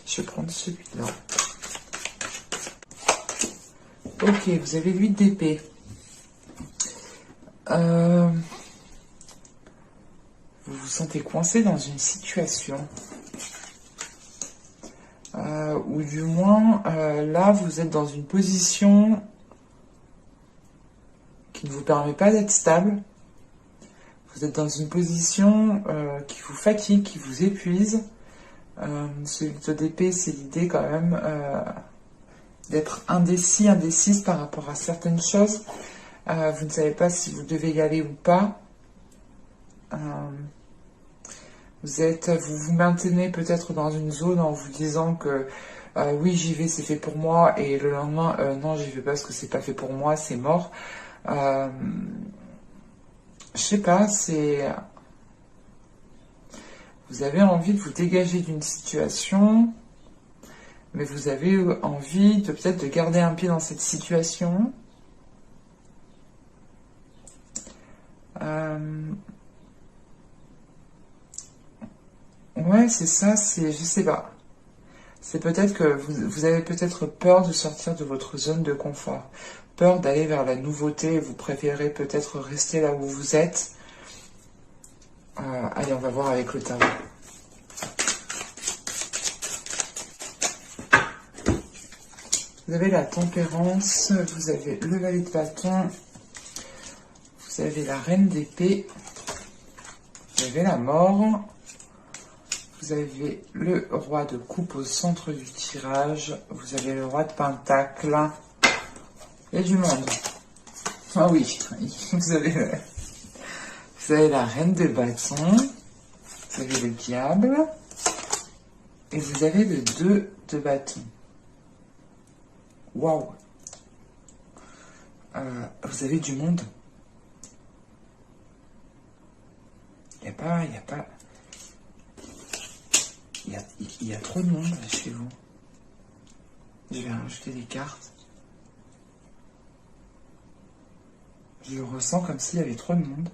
Je vais prendre celui-là. Ok, vous avez 8 d'épée. Vous vous sentez coincé dans une situation. Ou du moins, là, vous êtes dans une position qui ne vous permet pas d'être stable. Vous êtes dans une position qui vous fatigue, qui vous épuise. Celui d'épée, c'est l'idée quand même d'être indécis, indécise par rapport à certaines choses. Vous ne savez pas si vous devez y aller ou pas. Vous vous maintenez peut-être dans une zone en vous disant que oui, j'y vais, c'est fait pour moi, et le lendemain, non, j'y vais pas parce que c'est pas fait pour moi, c'est mort. Je sais pas, vous avez envie de vous dégager d'une situation, mais vous avez envie de peut-être de garder un pied dans cette situation. Ouais, c'est ça, je sais pas. C'est peut-être que vous avez peut-être peur de sortir de votre zone de confort, peur d'aller vers la nouveauté, vous préférez peut-être rester là où vous êtes. Allez, on va voir avec le tarot. Vous avez la tempérance, vous avez le valet de bâton, vous avez la reine d'épée, vous avez la mort, vous avez le roi de coupe au centre du tirage, vous avez le roi de pentacle, il y a du monde. Ah oui, vous avez la reine de bâton, vous avez le diable, et vous avez le 2 de bâton. Waouh! Vous avez du monde. Il y a trop de monde là, chez vous. Je vais rajouter des cartes. Je ressens comme s'il y avait trop de monde.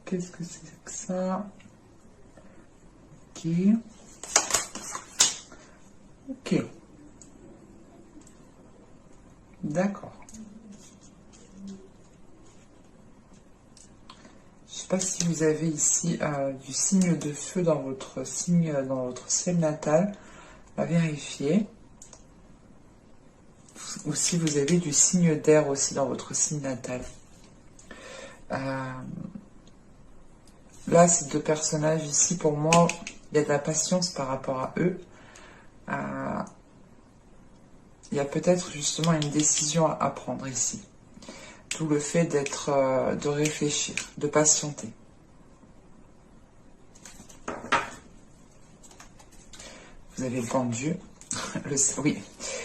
Qu'est-ce que c'est que ça? Ok. Ok. D'accord. Je sais pas si vous avez ici du signe de feu dans votre ciel natal. À vérifier. Ou si vous avez du signe d'air aussi dans votre signe natal. Là, ces deux personnages ici, pour moi, il y a de la patience par rapport à eux. Il y a peut-être justement une décision à prendre ici. Tout le fait de réfléchir, de patienter. Vous avez le pendu. Oui,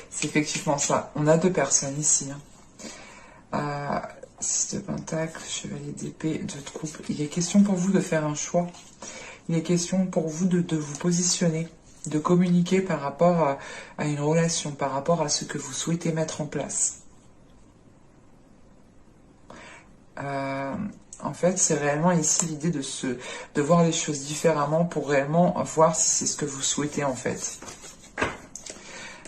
c'est effectivement ça. On a deux personnes ici. 6 de pentacle, chevalier d'épée, 2 de coupe. Il est question pour vous de faire un choix. Il est question pour vous de vous positionner, de communiquer par rapport à une relation, par rapport à ce que vous souhaitez mettre en place. En fait, c'est réellement ici l'idée de voir les choses différemment pour réellement voir si c'est ce que vous souhaitez en fait.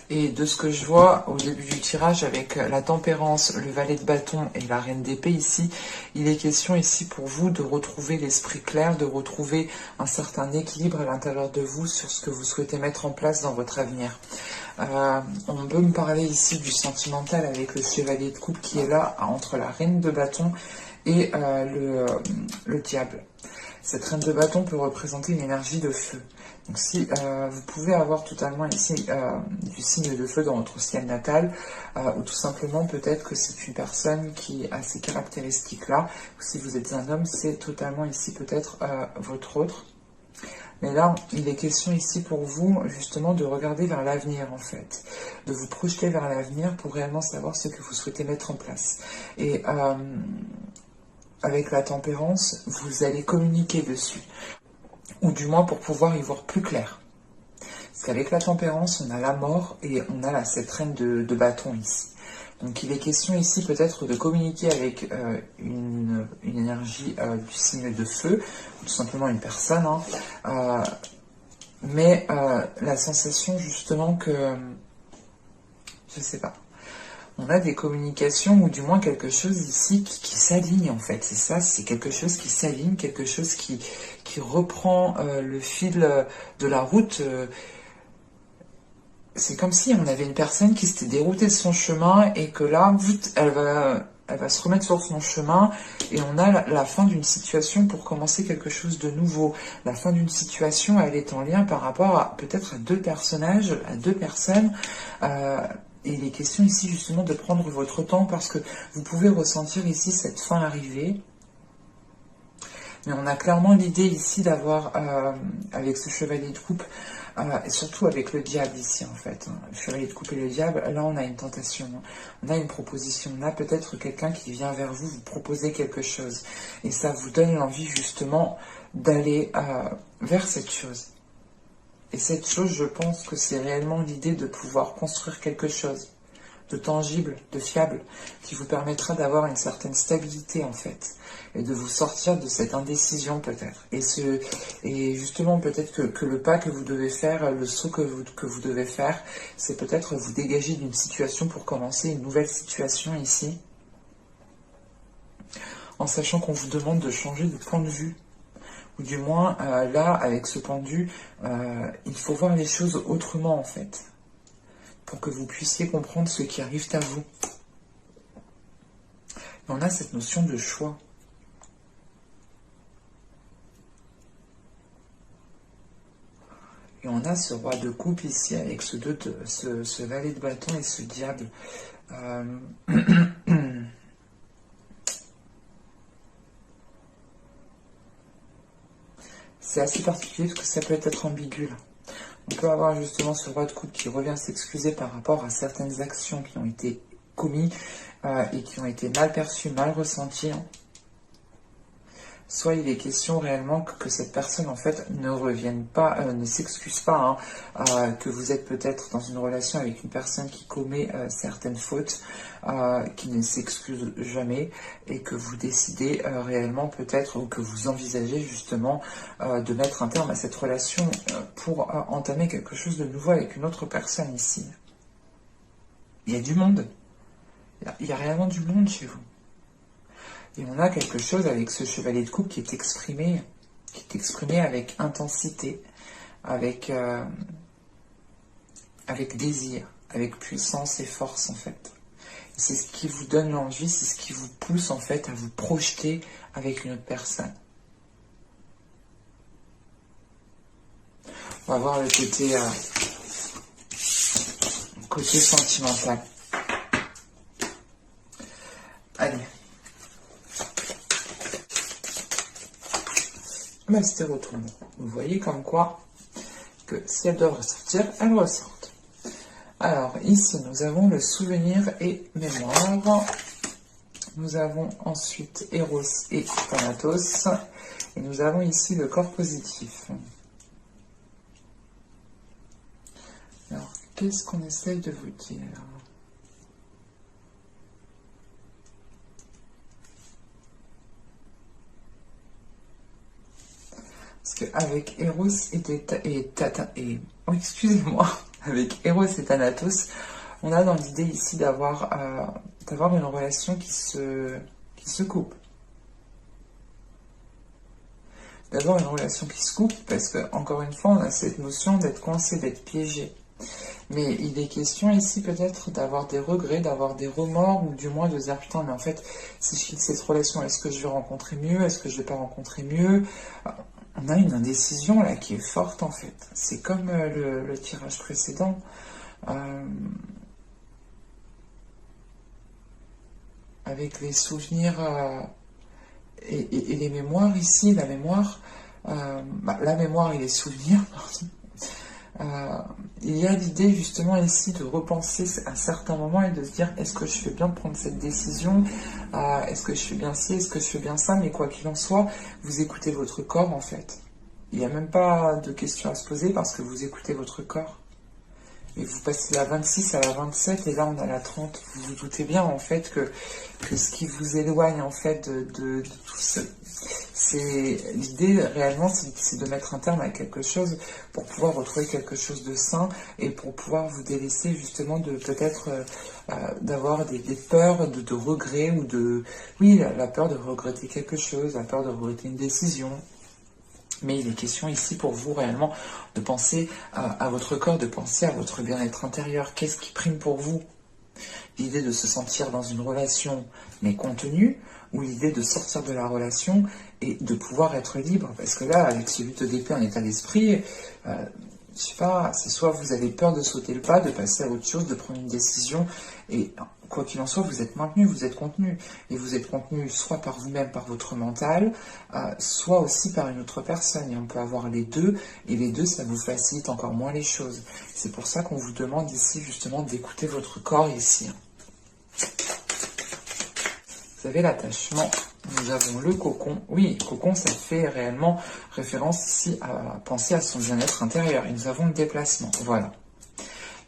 Et de ce que je vois au début du tirage avec la tempérance, le valet de bâton et la reine d'épée ici, il est question ici pour vous de retrouver l'esprit clair, de retrouver un certain équilibre à l'intérieur de vous sur ce que vous souhaitez mettre en place dans votre avenir. On peut me parler ici du sentimental avec le chevalier de coupe qui est là entre la reine de bâton et le diable. Cette reine de bâton peut représenter une énergie de feu. Donc si vous pouvez avoir totalement ici du signe de feu dans votre ciel natal, ou tout simplement peut-être que c'est une personne qui a ces caractéristiques-là, ou si vous êtes un homme, c'est totalement ici peut-être votre autre. Mais là, il est question ici pour vous justement de regarder vers l'avenir en fait, de vous projeter vers l'avenir pour réellement savoir ce que vous souhaitez mettre en place. Et avec la tempérance, vous allez communiquer dessus. Ou du moins pour pouvoir y voir plus clair. Parce qu'avec la tempérance, on a la mort et on a cette reine de bâton ici. Donc il est question ici peut-être de communiquer avec une énergie du signe de feu, tout simplement une personne, hein. Mais la sensation justement que, je sais pas, on a des communications ou du moins quelque chose ici qui s'aligne en fait. C'est ça, c'est quelque chose qui s'aligne, quelque chose qui reprend le fil de la route. C'est comme si on avait une personne qui s'était déroutée de son chemin et que là, elle va se remettre sur son chemin et on a la fin d'une situation pour commencer quelque chose de nouveau. La fin d'une situation, elle est en lien par rapport à peut-être à deux personnages, à deux personnes. Et il est question ici justement de prendre votre temps parce que vous pouvez ressentir ici cette fin arriver. Mais on a clairement l'idée ici d'avoir, avec ce chevalier de coupe, et surtout avec le diable ici en fait, hein. Le chevalier de coupe et le diable, là on a une tentation, hein. On a une proposition, on a peut-être quelqu'un qui vient vers vous, vous proposer quelque chose. Et ça vous donne l'envie justement d'aller vers cette chose. Et cette chose, je pense que c'est réellement l'idée de pouvoir construire quelque chose de tangible, de fiable, qui vous permettra d'avoir une certaine stabilité en fait, et de vous sortir de cette indécision peut-être. Et justement peut-être que le pas que vous devez faire, le saut que vous devez faire, c'est peut-être vous dégager d'une situation pour commencer une nouvelle situation ici, en sachant qu'on vous demande de changer de point de vue. Ou du moins, là, avec ce point de vue, il faut voir les choses autrement en fait, pour que vous puissiez comprendre ce qui arrive à vous. Et on a cette notion de choix. Et on a ce roi de coupe ici, avec ce valet de bâton et ce diable. C'est assez particulier parce que ça peut être ambigu, là. On peut avoir justement ce roi de coupe qui revient s'excuser par rapport à certaines actions qui ont été commises et qui ont été mal perçues, mal ressenties, hein. Soit il est question réellement que cette personne en fait ne revienne pas, ne s'excuse pas, hein, que vous êtes peut-être dans une relation avec une personne qui commet certaines fautes, qui ne s'excuse jamais, et que vous décidez réellement peut-être, ou que vous envisagez justement de mettre un terme à cette relation pour entamer quelque chose de nouveau avec une autre personne ici. Il y a du monde, il y a réellement du monde chez vous. Et on a quelque chose avec ce chevalier de coupe qui est exprimé avec intensité, avec désir, avec puissance et force en fait. C'est ce qui vous donne l'envie, c'est ce qui vous pousse en fait à vous projeter avec une autre personne. On va voir le côté sentimental. Allez. Mais c'était retourné. Vous voyez comme quoi que si elles doivent ressortir, elles ressortent. Alors ici nous avons le souvenir et mémoire. Nous avons ensuite Eros et Thanatos. Et nous avons ici le corps positif. Alors qu'est-ce qu'on essaye de vous dire ? Parce qu'avec Eros avec Eros et Thanatos, on a dans l'idée ici d'avoir une relation qui se coupe. D'avoir une relation qui se coupe, parce que encore une fois, on a cette notion d'être coincé, d'être piégé. Mais il est question ici peut-être d'avoir des regrets, d'avoir des remords, ou du moins de dire putain, mais en fait, si je quitte cette relation, est-ce que je vais rencontrer mieux? Est-ce que je vais pas rencontrer mieux? On a une indécision là qui est forte en fait. C'est comme le tirage précédent. Avec les souvenirs et les mémoires ici, la mémoire et les souvenirs, pardon. Il y a l'idée justement ici de repenser à certains moments et de se dire est-ce que je fais bien de prendre cette décision, est-ce que je fais bien ci, est-ce que je fais bien ça, mais quoi qu'il en soit, vous écoutez votre corps en fait. Il n'y a même pas de questions à se poser parce que vous écoutez votre corps. Et vous passez la 26 à la 27 et là on a la 30. Vous vous doutez bien en fait que ce qui vous éloigne en fait de tout ça, c'est l'idée réellement, c'est de mettre un terme à quelque chose pour pouvoir retrouver quelque chose de sain et pour pouvoir vous délaisser justement de peut-être d'avoir des peurs de regrets ou de... Oui, la peur de regretter quelque chose, la peur de regretter une décision. Mais il est question ici pour vous réellement de penser à votre corps, de penser à votre bien-être intérieur. Qu'est-ce qui prime pour vous? L'idée de se sentir dans une relation mais contenue, ou l'idée de sortir de la relation et de pouvoir être libre? Parce que là, avec ce 8 d'épée en état d'esprit, je sais pas, c'est soit vous avez peur de sauter le pas, de passer à autre chose, de prendre une décision, et quoi qu'il en soit, vous êtes maintenu, vous êtes contenu. Et vous êtes contenu soit par vous-même, par votre mental, soit aussi par une autre personne. Et on peut avoir les deux, et les deux, ça vous facilite encore moins les choses. C'est pour ça qu'on vous demande ici, justement, d'écouter votre corps ici. Vous avez l'attachement, nous avons le cocon. Oui, cocon, ça fait réellement référence ici à penser à son bien-être intérieur. Et nous avons le déplacement, voilà.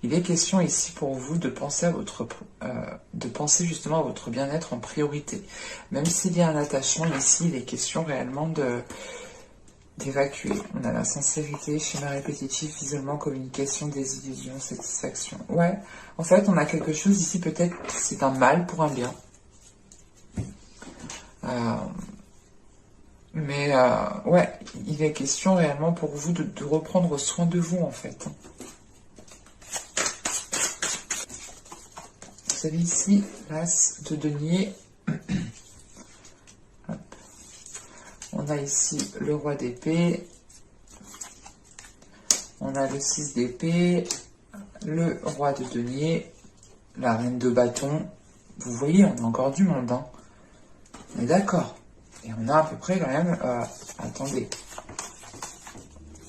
Il est question ici pour vous de penser à justement à votre bien-être en priorité. Même s'il y a un attachement ici, il est question réellement d'évacuer. On a la sincérité, schéma répétitif, isolement, communication, désillusion, satisfaction. Ouais, en fait, on a quelque chose ici, peut-être c'est un mal pour un bien. Ouais, il est question réellement pour vous de reprendre soin de vous, en fait. Vous avez ici l'as de denier. On a ici le roi d'épée. On a le 6 d'épée. Le roi de denier. La reine de bâton. Vous voyez, on a encore du monde. Hein. On est d'accord. Et on a à peu près quand même... attendez.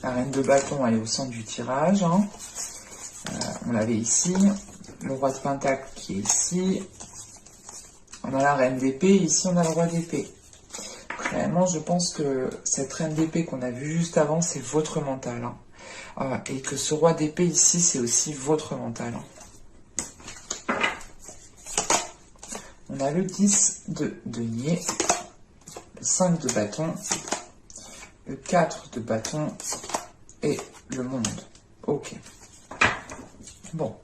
La reine de bâton, elle est au centre du tirage. Hein. On l'avait ici. Le roi de pentacle qui est ici. On a la reine d'épée. Ici, on a le roi d'épée. Réellement, je pense que cette reine d'épée qu'on a vue juste avant, c'est votre mental. Hein. Et que ce roi d'épée ici, c'est aussi votre mental. Hein. On a le 10 de denier. Le 5 de bâton. Le 4 de bâton. Et le monde. Ok. Bon.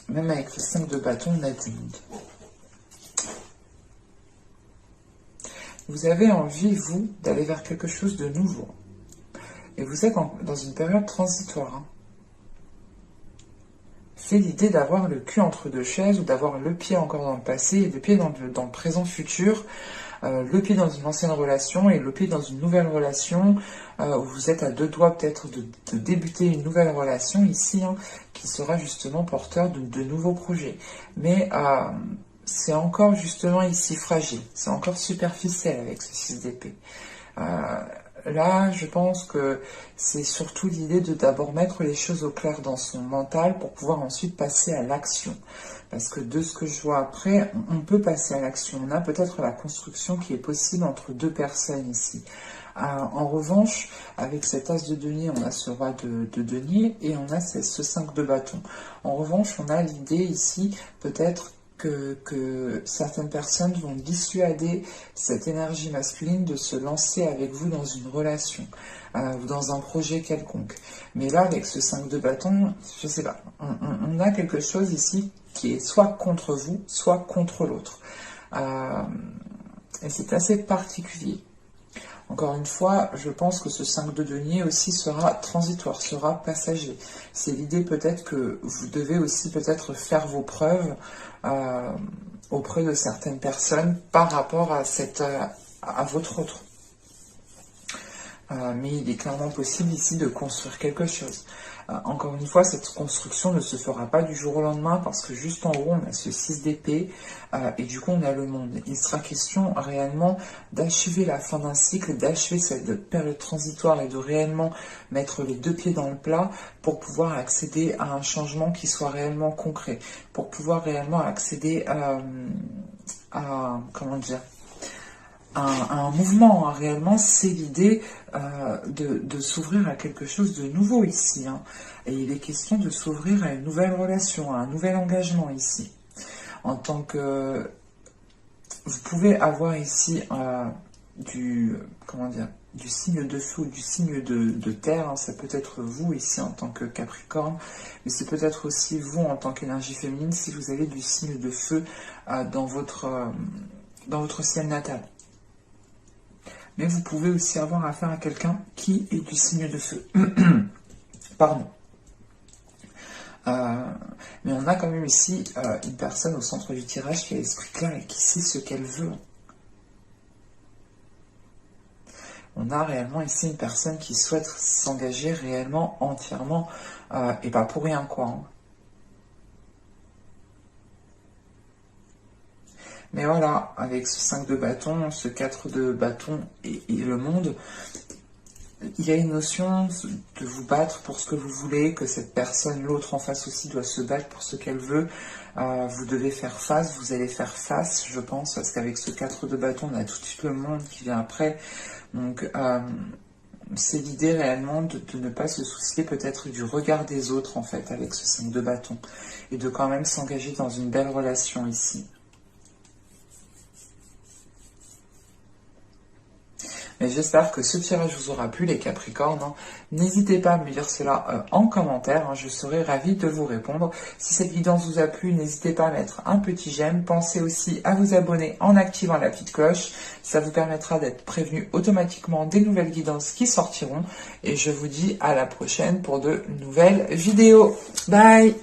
Même avec le 5 de bâton, on a du monde. Vous avez envie, vous, d'aller vers quelque chose de nouveau. Et vous êtes dans une période transitoire. Hein. C'est l'idée d'avoir le cul entre deux chaises ou d'avoir le pied encore dans le passé et le pied dans le présent futur. Le pied dans une ancienne relation et le pied dans une nouvelle relation où vous êtes à deux doigts peut-être de débuter une nouvelle relation ici hein, qui sera justement porteur de nouveaux projets. Mais c'est encore justement ici fragile, c'est encore superficiel avec ce 6 d'épée. Là, je pense que c'est surtout l'idée de d'abord mettre les choses au clair dans son mental pour pouvoir ensuite passer à l'action. Parce que de ce que je vois après, on peut passer à l'action. On a peut-être la construction qui est possible entre deux personnes ici. En revanche, avec cet as de denier, on a ce roi de denier et on a ce 5 de bâton. En revanche, on a l'idée ici, peut-être, que certaines personnes vont dissuader cette énergie masculine de se lancer avec vous dans une relation ou dans un projet quelconque. Mais là, avec ce 5 de bâton, je sais pas, on a quelque chose ici qui est soit contre vous, soit contre l'autre. Et c'est assez particulier. Encore une fois, je pense que ce 5 de denier aussi sera transitoire, sera passager. C'est l'idée peut-être que vous devez aussi peut-être faire vos preuves auprès de certaines personnes par rapport à votre autre. Mais il est clairement possible ici de construire quelque chose. Encore une fois, cette construction ne se fera pas du jour au lendemain parce que juste en haut, on a ce 6 d'épée et du coup, on a le monde. Il sera question réellement d'achever la fin d'un cycle, d'achever cette période transitoire et de réellement mettre les deux pieds dans le plat pour pouvoir accéder à un changement qui soit réellement concret, pour pouvoir réellement accéder à comment dire, un mouvement, hein. Réellement, c'est l'idée de s'ouvrir à quelque chose de nouveau ici, hein. Et il est question de s'ouvrir à une nouvelle relation, à un nouvel engagement ici. En tant que... Vous pouvez avoir ici comment dire, du signe de feu ou du signe de terre, hein. Ça peut être vous ici en tant que Capricorne, mais c'est peut-être aussi vous en tant qu'énergie féminine si vous avez du signe de feu dans votre ciel natal. Mais vous pouvez aussi avoir affaire à quelqu'un qui est du signe de feu. Pardon. Mais on a quand même ici une personne au centre du tirage qui a l'esprit clair et qui sait ce qu'elle veut. On a réellement ici une personne qui souhaite s'engager réellement, entièrement, et pas pour rien, quoi, hein. Mais voilà, avec ce 5 de bâton, ce 4 de bâton et le monde, il y a une notion de vous battre pour ce que vous voulez, que cette personne, l'autre en face aussi, doit se battre pour ce qu'elle veut. Vous devez faire face, vous allez faire face, je pense, parce qu'avec ce 4 de bâton, on a tout de suite le monde qui vient après. Donc, c'est l'idée réellement de ne pas se soucier peut-être du regard des autres, en fait, avec ce 5 de bâton. Et de quand même s'engager dans une belle relation ici. Mais j'espère que ce tirage vous aura plu, les Capricornes, hein. N'hésitez pas à me dire cela en commentaire, hein. Je serai ravie de vous répondre. Si cette vidéo vous a plu, n'hésitez pas à mettre un petit j'aime. Pensez aussi à vous abonner en activant la petite cloche. Ça vous permettra d'être prévenu automatiquement des nouvelles guidances qui sortiront. Et je vous dis à la prochaine pour de nouvelles vidéos. Bye!